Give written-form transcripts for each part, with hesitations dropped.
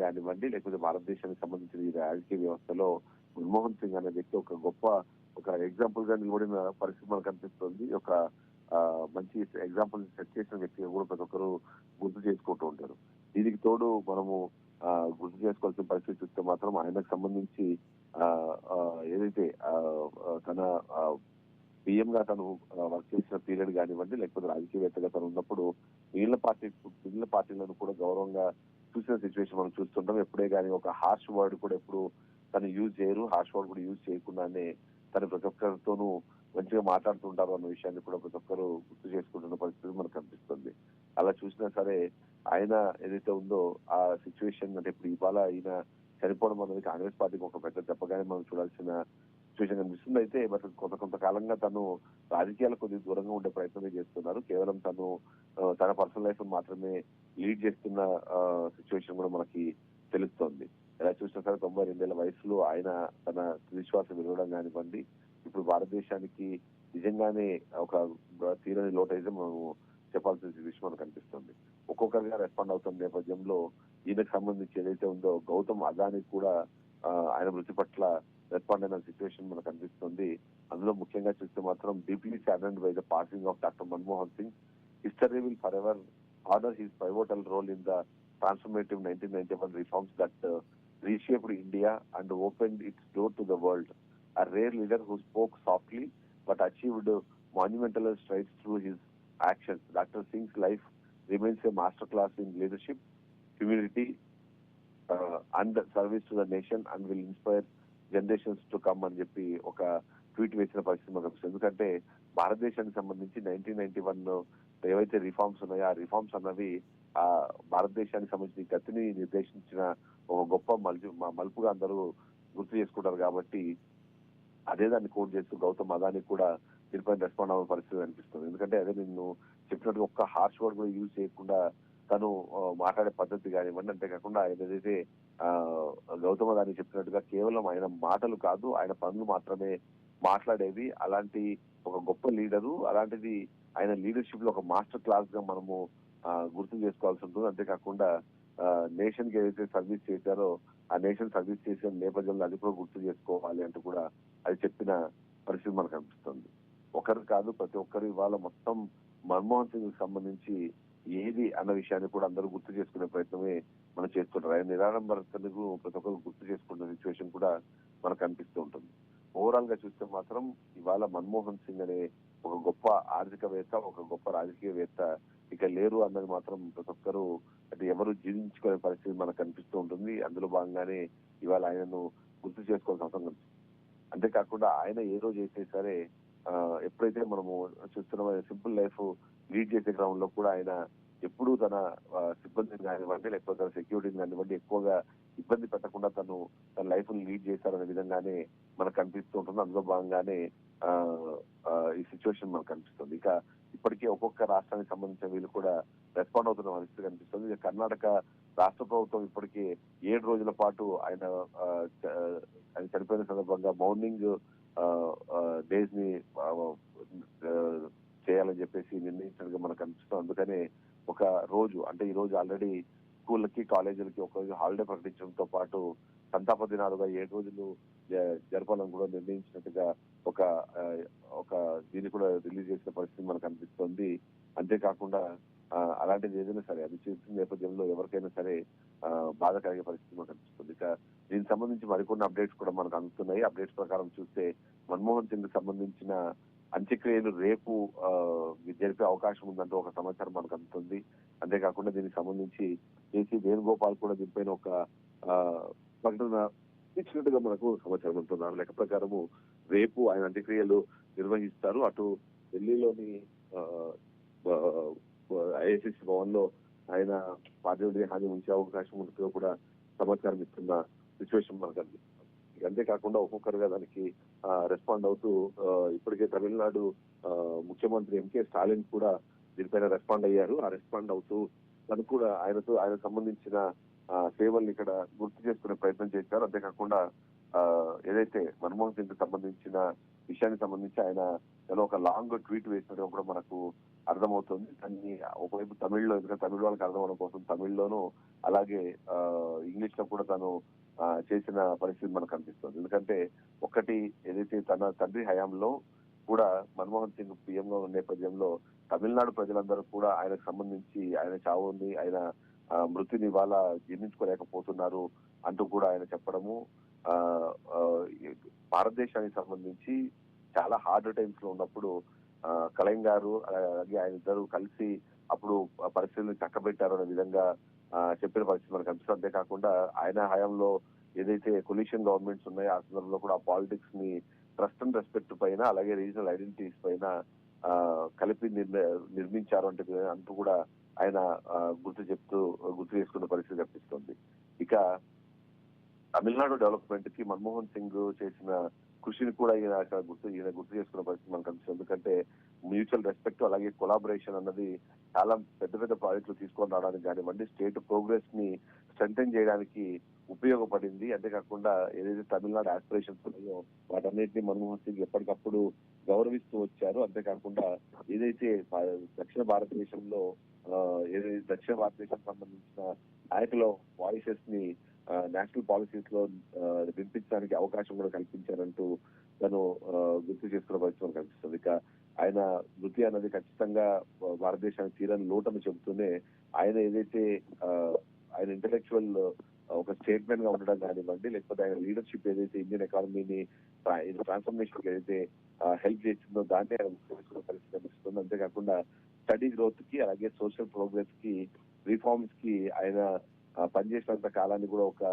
కానివ్వండి, లేకపోతే భారతదేశానికి సంబంధించిన ఈ రాజకీయ వ్యవస్థలో మన్మోహన్ సింగ్ అనే వ్యక్తి ఒక గొప్ప ఒక ఎగ్జాంపుల్ గా నిలబడిన పరిస్థితి మనకు కనిపిస్తుంది. ఒక మంచి ఎగ్జాంపుల్ సెట్ చేసిన వ్యక్తిగా కూడా ప్రతి ఒక్కరు గుర్తు చేసుకుంటూ ఉంటారు. దీనికి తోడు మనము గుర్తు చేసుకోవాల్సిన పరిస్థితి చూస్తే మాత్రం ఆయనకు సంబంధించి ఏదైతే తన పిఎం గా తను వర్క్ చేసిన పీరియడ్ కానివ్వండి, లేకపోతే రాజకీయవేత్తగా తను ఉన్నప్పుడు మిగిలిన పార్టీలను కూడా గౌరవంగా చూసిన సిచ్యువేషన్ మనం చూస్తుంటాం. ఎప్పుడే కానీ ఒక హార్ష్ వర్డ్ కూడా ఎప్పుడు తను యూజ్ చేయరు, హార్ష్ వర్డ్ కూడా యూజ్ చేయకుండానే తను ప్రతి ఒక్కరితోనూ మంచిగా మాట్లాడుతుంటారు అన్న విషయాన్ని కూడా ప్రతి ఒక్కరు గుర్తు చేసుకుంటున్న పరిస్థితి మనకు కనిపిస్తుంది. అలా చూసినా సరే ఆయన ఏదైతే ఉందో ఆ సిచ్యువేషన్ అంటే ఇప్పుడు ఇవాళ ఆయన చనిపోవడం అనేది కాంగ్రెస్ పార్టీకి ఒక పెద్ద దెబ్బగానే మనం చూడాల్సిన సిచ్యువేషన్ కనిపిస్తుంది. అయితే బట్ కొంతకాలంగా తను రాజకీయాలకు కొద్దిగా దూరంగా ఉండే ప్రయత్నమే చేస్తున్నారు. కేవలం తను తన పర్సనల్ లైఫ్ మాత్రమే లీడ్ చేస్తున్న సిచ్యువేషన్ కూడా మనకి తెలుస్తోంది. ఎలా చూసినా సరే 92 వయసులో ఆయన తన విశ్వాసం విరవడం కానివ్వండి, ఇప్పుడు భారతదేశానికి నిజంగానే ఒక తీరని లోటైతే మనము చెప్పాల్సిన విషయం మనకు కనిపిస్తుంది. ఒక్కొక్కరిగా రెస్పాండ్ అవుతున్న నేపథ్యంలో ఈయనకు సంబంధించి ఏదైతే ఉందో గౌతమ్ అదానీ కూడా ఆయన మృతి పట్ల రెస్పాండ్ అయిన సిచ్యువేషన్ మనకు కనిపిస్తుంది. అందులో ముఖ్యంగా చూస్తే మాత్రం deeply saddened by the passing of doctor Manmohan Singh. History will forever honor his pivotal role in the transformative 1991 reforms that reshaped India and opened its door to the world. A rare leader who spoke softly but achieved monumental strides through his actions. Dr. Singh's life remains a masterclass in leadership, humility, and service to the nation and will inspire generations to come అని చెప్పి ఒక tweet వేసిన పరిస్థితి మనకు కనిపిస్తుంది. ఎందుకంటే భారతదేశానికి సంబంధించి 1991 ఏవైతే రిఫార్మ్స్ ఉన్నాయో ఆ రిఫార్మ్స్ అన్నవి ఆ భారతదేశానికి సంబంధించిన గతిని నిర్దేశించిన ఒక గొప్ప మలుపుగా అందరూ గుర్తు చేసుకుంటారు. కాబట్టి అదే దాన్ని కోట్ చేస్తూ గౌతమ్ అదానీ కూడా దీనిపై రెస్పాండ్ అవ్వని పరిస్థితి అనిపిస్తుంది. ఎందుకంటే అదే నేను చెప్పినట్టు ఒక్క హార్ష్ వర్డ్ కూడా యూజ్ చేయకుండా తను మాట్లాడే పద్ధతి కానివ్వండి, అంతేకాకుండా ఆయన ఏదైతే గౌతమ్ అదానీ చెప్పినట్టుగా కేవలం ఆయన మాటలు కాదు ఆయన పనులు మాత్రమే మాట్లాడేవి. అలాంటి ఒక గొప్ప లీడరు, అలాంటిది ఆయన లీడర్షిప్ లో ఒక మాస్టర్ క్లాస్ గా మనము గుర్తు చేసుకోవాల్సి ఉంటుంది. అంతేకాకుండా నేషన్ కి ఏదైతే సర్వీస్ చేశారో ఆ నేషన్ సర్వీస్ చేసే నేపథ్యంలో అది కూడా గుర్తు చేసుకోవాలి అంటూ కూడా అది చెప్పిన పరిస్థితి మనకు అనిపిస్తుంది. ఒకరు కాదు ప్రతి ఒక్కరు ఇవాళ మొత్తం మన్మోహన్ సింగ్ సంబంధించి ఏది అన్న విషయాన్ని కూడా అందరూ గుర్తు చేసుకునే ప్రయత్నమే మనం చేస్తుంటారు. ఆయన నిరాడంబరతకు ప్రతి ఒక్కరు గుర్తు చేసుకున్న సిచ్యువేషన్ కూడా మనకు అనిపిస్తూ ఉంటుంది. ఓవరాల్ గా చూస్తే మాత్రం ఇవాళ మన్మోహన్ సింగ్ అనే ఒక గొప్ప ఆర్థికవేత్త, ఒక గొప్ప రాజకీయవేత్త ఇక లేరు అన్నది మాత్రం ప్రతి ఒక్కరు అంటే ఎవరు జీవించుకునే పరిస్థితి మనకు కనిపిస్తూ ఉంటుంది. అందులో భాగంగానే ఇవాళ ఆయనను గుర్తు చేసుకోవాల్సిన అవసరం కనిపిస్తుంది. అంతేకాకుండా ఆయన ఏ రోజు అయితే సరే ఎప్పుడైతే మనము చూస్తున్న సింపుల్ లైఫ్ లీడ్ చేసే క్రమంలో కూడా ఆయన ఎప్పుడూ తన సిబ్బందిని కానివ్వండి, లేకపోతే తన సెక్యూరిటీని కానివ్వండి ఎక్కువగా ఇబ్బంది పెట్టకుండా తన లైఫ్ ని లీడ్ చేశారనే విధంగానే మనకు కనిపిస్తూ ఉంటుంది. అందులో భాగంగానే ఈ సిచ్యువేషన్ మనకు కనిపిస్తుంది. ఇక ఇప్పటికే ఒక్కొక్క రాష్ట్రానికి సంబంధించిన వీళ్ళు కూడా రెస్పాండ్ అవుతున్న పరిస్థితి కనిపిస్తుంది. కర్ణాటక రాష్ట్ర ప్రభుత్వం ఇప్పటికే 7 రోజుల పాటు ఆయన చనిపోయిన సందర్భంగా మౌర్నింగ్ డేస్ ని చేయాలని చెప్పేసి నిర్ణయించినట్టుగా మనకు కనిపిస్తుంది. అందుకనే ఒక రోజు అంటే ఈ రోజు ఆల్రెడీ స్కూళ్ళకి కాలేజీలకి ఒక రోజు హాలిడే ప్రకటించడంతో పాటు సంతాప దినాలుగా 7 రోజులు జరపాలని కూడా నిర్ణయించినట్టుగా ఒక దీన్ని కూడా రిలీజ్ చేసిన పరిస్థితి మనకు అనిపిస్తుంది. అంతేకాకుండా అలాంటిది ఏదైనా సరే అది చేసిన నేపథ్యంలో ఎవరికైనా సరే బాధ కలిగే పరిస్థితి మనకు అనిపిస్తుంది. ఇక దీనికి సంబంధించి మరికొన్ని అప్డేట్స్ కూడా మనకు అందుతున్నాయి. అప్డేట్స్ ప్రకారం చూస్తే మన్మోహన్ సింగ్ సంబంధించిన అంత్యక్రియలు రేపు జరిపే అవకాశం ఉందంటూ ఒక సమాచారం మనకు అందుతుంది. అంతేకాకుండా దీనికి సంబంధించి కేసీ వేణుగోపాల్ కూడా దీనిపైన ఒక ప్రకటన ఇచ్చినట్టుగా మనకు సమాచారం ఉంటున్నారు. లెక్క ప్రకారము రేపు ఆయన అంత్యక్రియలు నిర్వహిస్తారు. అటు ఢిల్లీలోని ఐఐసిసి భవన్ లో ఆయన పార్థివ దేహాన్ని ఉంచే అవకాశం ఉన్నట్టుగా కూడా సమాచారం ఇస్తున్న సిచ్యువేషన్ మనకు అనిపిస్తుంది. అంతేకాకుండా ఒక్కొక్కరుగా దానికి రెస్పాండ్ అవుతూ ఇప్పటికే తమిళనాడు ముఖ్యమంత్రి ఎంకే స్టాలిన్ కూడా దీనిపైన రెస్పాండ్ అయ్యారు. ఆ రెస్పాండ్ అవుతూ తను కూడా ఆయనకు సంబంధించిన సేవల్ని ఇక్కడ గుర్తు చేసుకునే ప్రయత్నం చేశారు. అంతేకాకుండా ఏదైతే మన్మోహన్ సింగ్ కి సంబంధించిన విషయానికి సంబంధించి ఆయన ఏదో ఒక లాంగ్ ట్వీట్ వేసినట్టు కూడా మనకు అర్థమవుతుంది. దాన్ని ఒకవైపు తమిళ్లో, ఎందుకంటే తమిళ వాళ్ళకి అర్థం అవడం కోసం తమిళ్లోనూ అలాగే ఇంగ్లీష్ లో కూడా తను చేసిన పరిస్థితి మనకు కనిపిస్తుంది. ఎందుకంటే ఒకటి ఏదైతే తన తండ్రి హయాంలో కూడా మన్మోహన్ సింగ్ పీఎం గా ఉన్న నేపథ్యంలో తమిళనాడు ప్రజలందరూ కూడా ఆయనకు సంబంధించి ఆయన చావుని, ఆయన మృతిని ఇవాళ జీర్ణించుకోలేకపోతున్నారు అంటూ కూడా ఆయన చెప్పడము, ఆ భారతదేశానికి సంబంధించి చాలా హార్డ్ టైమ్స్ లో ఉన్నప్పుడు కలైం గారు అలాగే ఆయన ఇద్దరు కలిసి అప్పుడు పరిస్థితులను చక్కబెట్టారు అనే విధంగా చెప్పిన పరిస్థితి మనకు కనిపిస్తుంది. అంతేకాకుండా ఆయన హయాంలో ఏదైతే కొలిషన్ గవర్నమెంట్స్ ఉన్నాయో ఆ సందర్భంలో కూడా పాలిటిక్స్ ని ట్రస్ట్ అండ్ రెస్పెక్ట్ పైన అలాగే రీజనల్ ఐడెంటిటీస్ పైన కలిపి నిర్మించారు అంటే అంటూ కూడా ఆయన గుర్తు చేసుకున్న పరిస్థితి కనిపిస్తుంది. ఇక తమిళనాడు డెవలప్మెంట్ కి మన్మోహన్ సింగ్ చేసిన కృషిని కూడా ఈయన గుర్తు చేసుకున్న పరిస్థితి మనకు కనిపిస్తుంది. ఎందుకంటే మ్యూచువల్ రెస్పెక్ట్ అలాగే కొలాబరేషన్ అన్నది చాలా పెద్ద పెద్ద ప్రాజెక్టులు తీసుకొని రావడానికి కానివ్వండి, స్టేట్ ప్రోగ్రెస్ ని స్ట్రెంథెన్ చేయడానికి ఉపయోగపడింది. అంతేకాకుండా ఏదైతే తమిళనాడు ఆస్పిరేషన్స్ ఉన్నాయో వాటన్నిటిని మన్మోహన్ సింగ్ ఎప్పటికప్పుడు గౌరవిస్తూ వచ్చారు. అంతేకాకుండా ఏదైతే దక్షిణ భారతదేశంలో ఏదైతే దక్షిణ భారతదేశం సంబంధించిన నాయకుల వాయిసెస్ ని నేషనల్ పాలసీస్ లో వినిపించడానికి అవకాశం కూడా కల్పించారంటూ తను గుర్తు చేసుకున్న పరిస్థితి కనిపిస్తుంది. ఇక ఆయన మృతి అన్నది ఖచ్చితంగా భారతదేశానికి తీరని లోటని చెబుతూనే ఆయన ఏదైతే ఆయన ఇంటలెక్చువల్ ఒక స్టేట్మెంట్ గా ఉండడం కానివ్వండి, లేకపోతే ఆయన లీడర్షిప్ ఏదైతే ఇండియన్ ఎకానమీని ట్రాన్స్ఫర్మేషన్ ఏదైతే హెల్ప్ చేసిందో దాన్ని ఆయన గుర్తు చేసుకున్న పరిస్థితి కనిపిస్తుంది. అంతేకాకుండా స్టడీ గ్రోత్ కి అలాగే సోషల్ ప్రోగ్రెస్ కి రిఫార్మ్స్ కి ఆయన పనిచేసినంత కాలాన్ని కూడా ఒక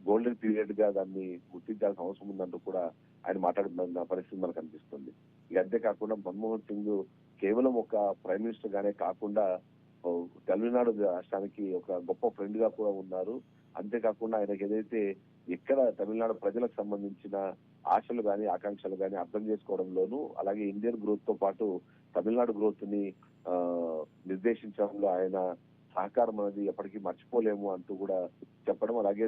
గోల్డెన్ పీరియడ్ గా దాన్ని గుర్తించాల్సిన అవసరం ఉందంటూ కూడా ఆయన మాట్లాడుతున్న పరిస్థితి మనకు అనిపిస్తుంది. ఇక అంతేకాకుండా మన్మోహన్ సింగ్ కేవలం ఒక ప్రైమ్ మినిస్టర్ గానే కాకుండా తమిళనాడు రాష్ట్రానికి ఒక గొప్ప ఫ్రెండ్ గా కూడా ఉన్నారు. అంతేకాకుండా ఆయనకి ఏదైతే ఎక్కడ తమిళనాడు ప్రజలకు సంబంధించిన ఆశలు గాని ఆకాంక్షలు గాని అర్థం చేసుకోవడంలోనూ అలాగే ఇండియన్ గ్రోత్ తో పాటు తమిళనాడు గ్రోత్ ని నిర్దేశించడంలో ఆయన సహకారం అనేది ఎప్పటికీ మర్చిపోలేము అంటూ కూడా చెప్పడం, అలాగే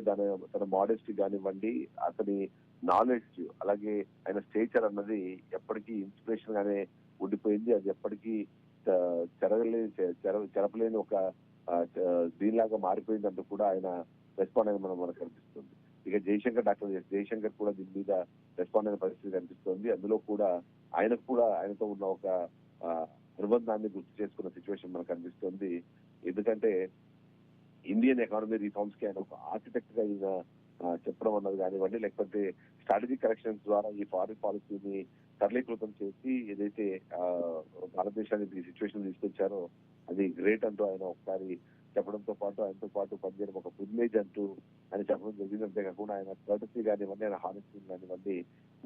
తన మోడెస్టీ కానివ్వండి, అతని నాలెడ్జ్ అలాగే ఆయన స్టేచర్ అన్నది ఎప్పటికీ ఇన్స్పిరేషన్ గానే ఉండిపోయింది. అది ఎప్పటికీ చెరపలేని ఒక దీనిలాగా మారిపోయింది అంటూ కూడా ఆయన రెస్పాండ్ అయిన మనకు కనిపిస్తుంది. ఇక డాక్టర్ జయశంకర్ కూడా దీని మీద రెస్పాండ్ అయిన పరిస్థితి కనిపిస్తుంది. అందులో కూడా ఆయనతో ఉన్న ఒక అనుబంధాన్ని గుర్తు చేసుకున్న సిచ్యువేషన్ మనకు కనిపిస్తుంది. ఎందుకంటే ఇండియన్ ఎకానమీ రిఫార్మ్స్ కి ఆయన ఒక ఆర్కిటెక్ట్ గా ఈయన చెప్పడం అన్నది కానివ్వండి, లేకపోతే స్ట్రాటజిక్ కరెక్షన్స్ ద్వారా ఈ ఫారిన్ పాలసీని సరళీకృతం చేసి ఏదైతే భారతదేశానికి ఈ సిచ్యువేషన్ తీసుకొచ్చారో అది గ్రేట్ అంటూ ఆయన ఒకసారి చెప్పడంతో పాటు ఆయనతో పాటు పనిచేయడం ఒక ప్రివిలేజ్ అంటూ ఆయన చెప్పడం జరిగింది. అంతేకాకుండా ఆయన కర్టసీ కానివ్వండి, ఆయన హానెస్టీ కానివ్వండి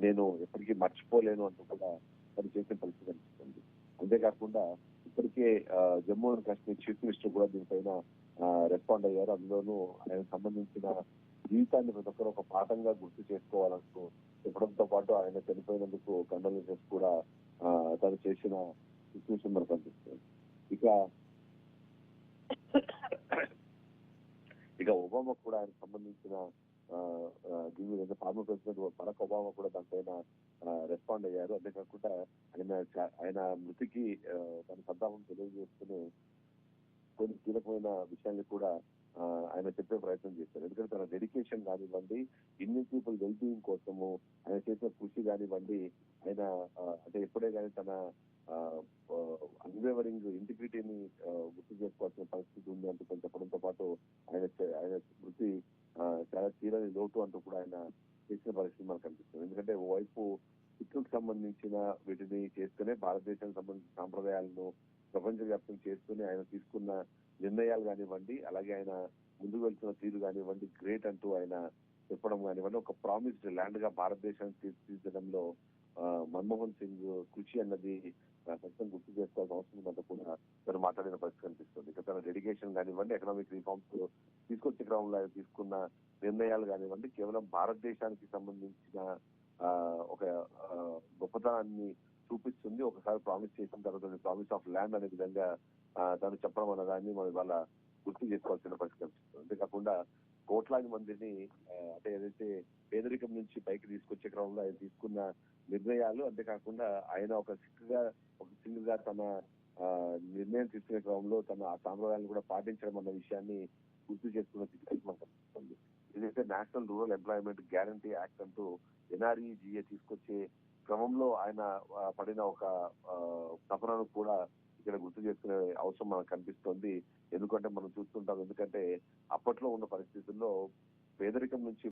నేను ఎప్పటికీ మర్చిపోలేను అంటూ కూడా పని చేసిన పరిస్థితి కనిపిస్తుంది. అంతేకాకుండా ఇప్పటికే Jammu and Kashmir chief minister కూడా దీనిపైన రెస్పాండ్ అయ్యారు. అందులోనూ ఆయన సంబంధించిన జీవితాన్ని ప్రతి ఒక్కరు ఒక పాఠంగా గుర్తు చేసుకోవాలంటూ చెప్పడంతో పాటు ఆయన చనిపోయినందుకు కండోలెన్సెస్ కూడా తను చేసిన సిచ్యువేషన్ మనకు కనిపిస్తుంది. ఇక ఒబామా కూడా ఆయన సంబంధించిన దీని ఫార్మర్ ప్రెసిడెంట్ బరాక్ ఒబామా కూడా దానిపైన రెస్పాండ్ అయ్యారు. అంతేకాకుండా ఆయన మృతికి తన సంతాపం తెలియజేసుకుని కొన్ని కీలకమైన విషయాన్ని కూడా ఆయన చెప్పే ప్రయత్నం చేశారు. ఎందుకంటే తన డెడికేషన్ కానివ్వండి, ఇండియన్ పీపుల్ వెల్బీయింగ్ కోసము ఆయన చేసిన కృషి కానివ్వండి, ఆయన అంటే ఎప్పుడే కానీ తన అన్వేవరింగ్ ఇంటిగ్రిటీని గుర్తు చేసుకోవాల్సిన పరిస్థితి ఉంది అంటూ చెప్పడంతో పాటు ఆయన మృతి చాలా తీరని లోటు అంటూ కూడా ఆయన చేసిన పరిస్థితి మనకు కనిపిస్తుంది. ఎందుకంటే ఓవైపు శిక్షకు సంబంధించిన వీటిని చేస్తూనే భారతదేశానికి సంబంధించిన సాంప్రదాయాలను ప్రపంచవ్యాప్తం చేస్తూనే ఆయన తీసుకున్న నిర్ణయాలు కానివ్వండి, అలాగే ఆయన ముందుకు వెళ్తున్న తీరు కానివ్వండి గ్రేట్ అంటూ ఆయన చెప్పడం కానివ్వండి, ఒక ప్రామిస్డ్ ల్యాండ్ గా భారతదేశాన్ని తీర్చిదిద్దడంలో మన్మోహన్ సింగ్ కృషి అన్నది ఖచ్చితంగా గుర్తు చేసుకోవాల్సిన అవసరం ఉందంటూ కూడా తను మాట్లాడిన పరిస్థితి కనిపిస్తుంది. ఇక తన డెడికేషన్ కానివ్వండి, ఎకనామిక్ రిఫార్మ్స్ తీసుకొచ్చే క్రమంలో ఆయన తీసుకున్న నిర్ణయాలు కానివ్వండి కేవలం భారతదేశానికి సంబంధించిన ఒక గొప్పతనాన్ని చూపిస్తుంది. ఒకసారి ప్రామిస్ చేసిన తర్వాత ప్రామిస్ ఆఫ్ ల్యాండ్ అనే విధంగా తను చెప్పడం అన్నదాన్ని మనం ఇవాళ గుర్తు చేసుకోవాల్సిన పరిస్థితి కనిపిస్తుంది. అంతేకాకుండా కోట్లాది మందిని అంటే ఏదైతే పేదరికం నుంచి పైకి తీసుకొచ్చే క్రమంలో ఆయన తీసుకున్న నిర్ణయాలు, అంతేకాకుండా ఆయన ఒక సింగ్ గా తన నిర్ణయం తీసుకునే క్రమంలో తన ఆ సాంప్రదాయాలను కూడా పాటించడం అన్న విషయాన్ని గుర్తు చేసుకున్న సిచ్యువేషన్ మనకు కనిపిస్తుంది. ఏదైతే national rural employment guarantee act అంటూ NREGA తీసుకొచ్చే క్రమంలో ఆయన పడిన ఒక తపనను కూడా ఇక్కడ గుర్తు చేసుకునే అవసరం మనకు కనిపిస్తోంది. ఎందుకంటే మనం చూస్తుంటాం, ఎందుకంటే అప్పట్లో ఉన్న పరిస్థితుల్లో పేదరికం నుంచి